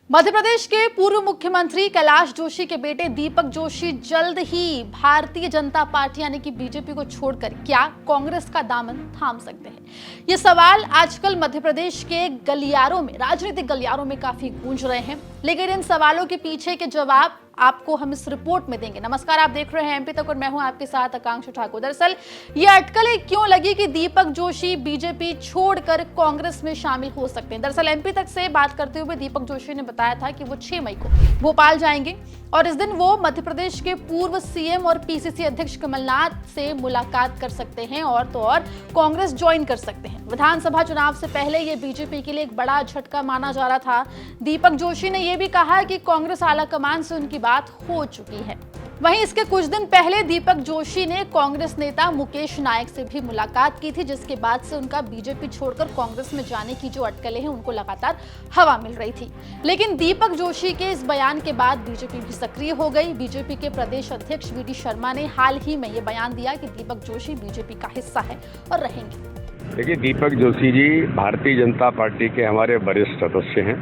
मध्य प्रदेश के पूर्व मुख्यमंत्री कैलाश जोशी के बेटे दीपक जोशी जल्द ही भारतीय जनता पार्टी यानी कि बीजेपी को छोड़कर क्या कांग्रेस का दामन थाम सकते हैं? ये सवाल आजकल मध्य प्रदेश के गलियारों में, राजनीतिक गलियारों में काफी गूंज रहे हैं, लेकिन इन सवालों के पीछे के जवाब आपको हम इस रिपोर्ट में देंगे। नमस्कार, आप देख रहे हैं एमपी तक और मैं हूं आपके साथ आकांक्षा ठाकुर। दरअसल ये अटकलें क्यों लगी कि दीपक जोशी बीजेपी छोड़कर कांग्रेस में शामिल हो सकते हैं? दरअसल एमपी तक से बात करते हुए दीपक जोशी ने बताया था कि वो 6 मई को भोपाल जाएंगे और इस दिन वो मध्य प्रदेश के पूर्व सीएम और पीसीसी अध्यक्ष कमलनाथ से मुलाकात कर सकते हैं और तो और कांग्रेस ज्वाइन कर सकते हैं। विधानसभा चुनाव से पहले ये बीजेपी के लिए एक बड़ा झटका माना जा रहा था। दीपक जोशी ने यह भी कहा कि कांग्रेस आलाकमान से उनकी बात हो चुकी है। वहीं इसके कुछ दिन पहले दीपक जोशी ने कांग्रेस नेता मुकेश नायक से भी मुलाकात की थी, जिसके बाद से उनका बीजेपी छोड़कर कांग्रेस में जाने की जो अटकलें हैं उनको लगातार हवा मिल रही थी। लेकिन दीपक जोशी के इस बयान के बाद बीजेपी भी सक्रिय हो गई। बीजेपी के प्रदेश अध्यक्ष वी डी शर्मा ने हाल ही में ये बयान दिया कि दीपक जोशी बीजेपी का हिस्सा है और रहेंगे। देखिए, दीपक जोशी जी भारतीय जनता पार्टी के हमारे वरिष्ठ सदस्य हैं,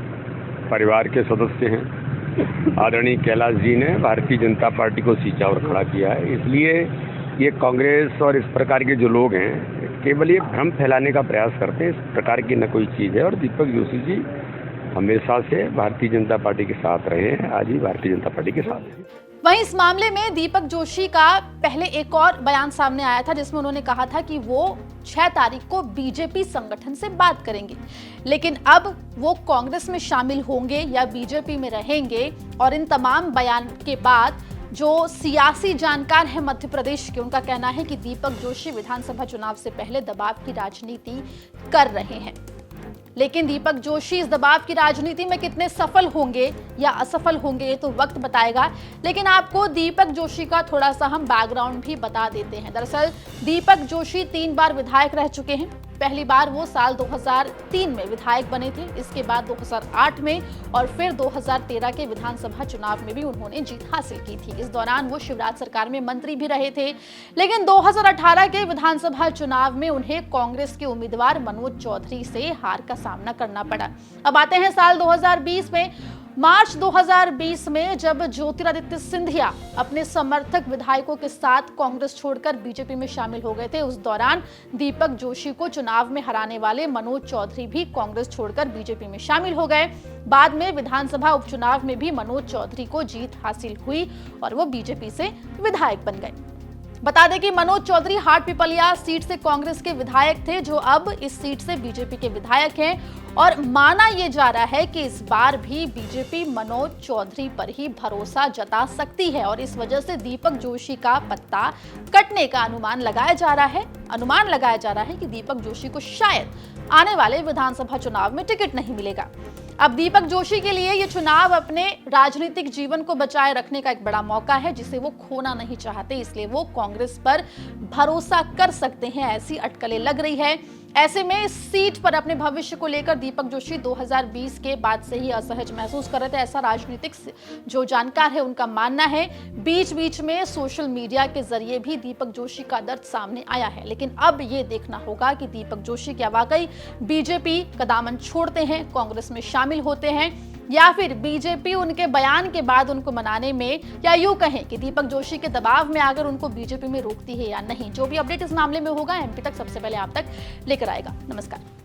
परिवार के सदस्य हैं। आदरणीय कैलाश जी ने भारतीय जनता पार्टी को सींचा और खड़ा किया है, इसलिए ये कांग्रेस और इस प्रकार के जो लोग हैं केवल ये भ्रम फैलाने का प्रयास करते हैं। इस प्रकार की न कोई चीज़ है और दीपक जोशी जी हमेशा से भारतीय जनता पार्टी के साथ रहे हैं, आज भी भारतीय जनता पार्टी के साथ हैं। वहीं इस मामले में दीपक जोशी का पहले एक और बयान सामने आया था, जिसमें उन्होंने कहा था कि वो 6 तारीख को बीजेपी संगठन से बात करेंगे, लेकिन अब वो कांग्रेस में शामिल होंगे या बीजेपी में रहेंगे। और इन तमाम बयान के बाद जो सियासी जानकार हैं मध्य प्रदेश के, उनका कहना है कि दीपक जोशी विधानसभा चुनाव से पहले दबाव की राजनीति कर रहे हैं। लेकिन दीपक जोशी इस दबाव की राजनीति में कितने सफल होंगे या असफल होंगे ये तो वक्त बताएगा। लेकिन आपको दीपक जोशी का थोड़ा सा हम बैकग्राउंड भी बता देते हैं। दरअसल दीपक जोशी 3 बार विधायक रह चुके हैं। पहली बार वो साल 2003 में विधायक बने थे, इसके बाद 2008 में और फिर 2013 के विधानसभा चुनाव में भी उन्होंने जीत हासिल की थी। इस दौरान वो शिवराज सरकार में मंत्री भी रहे थे। लेकिन 2018 के विधानसभा चुनाव में उन्हें कांग्रेस के उम्मीदवार मनोज चौधरी से हार का सामना करना पड़ा। अब आते हैं साल 2020 में। मार्च 2020 में जब ज्योतिरादित्य सिंधिया अपने समर्थक विधायकों के साथ कांग्रेस छोड़कर बीजेपी में शामिल हो गए थे, उस दौरान दीपक जोशी को चुनाव में हराने वाले मनोज चौधरी भी कांग्रेस छोड़कर बीजेपी में शामिल हो गए। बाद में विधानसभा उपचुनाव में भी मनोज चौधरी को जीत हासिल हुई और वो बीजेपी से विधायक बन गए। बता दें कि मनोज चौधरी हाटपिपलिया सीट से कांग्रेस के विधायक थे, जो अब इस सीट से बीजेपी के विधायक हैं। और माना यह जा रहा है कि इस बार भी बीजेपी मनोज चौधरी पर ही भरोसा जता सकती है और इस वजह से दीपक जोशी का पत्ता कटने का अनुमान लगाया जा रहा है कि दीपक जोशी को शायद आने वाले विधानसभा चुनाव में टिकट नहीं मिलेगा। अब दीपक जोशी के लिए ये चुनाव अपने राजनीतिक जीवन को बचाए रखने का एक बड़ा मौका है, जिसे वो खोना नहीं चाहते, इसलिए वो कांग्रेस पर भरोसा कर सकते हैं, ऐसी अटकलें लग रही है। ऐसे में इस सीट पर अपने भविष्य को लेकर दीपक जोशी 2020 के बाद से ही असहज महसूस कर रहे थे, ऐसा राजनीतिक जो जानकार है उनका मानना है। बीच बीच में सोशल मीडिया के जरिए भी दीपक जोशी का दर्द सामने आया है, लेकिन अब ये देखना होगा कि दीपक जोशी क्या वाकई बीजेपी का दामन छोड़ते हैं, कांग्रेस में शामिल होते हैं, या फिर बीजेपी उनके बयान के बाद उनको मनाने में, या यूं कहें कि दीपक जोशी के दबाव में आकर उनको बीजेपी में रोकती है या नहीं। जो भी अपडेट इस मामले में होगा एमपी तक सबसे पहले आप तक लेकर आएगा। नमस्कार।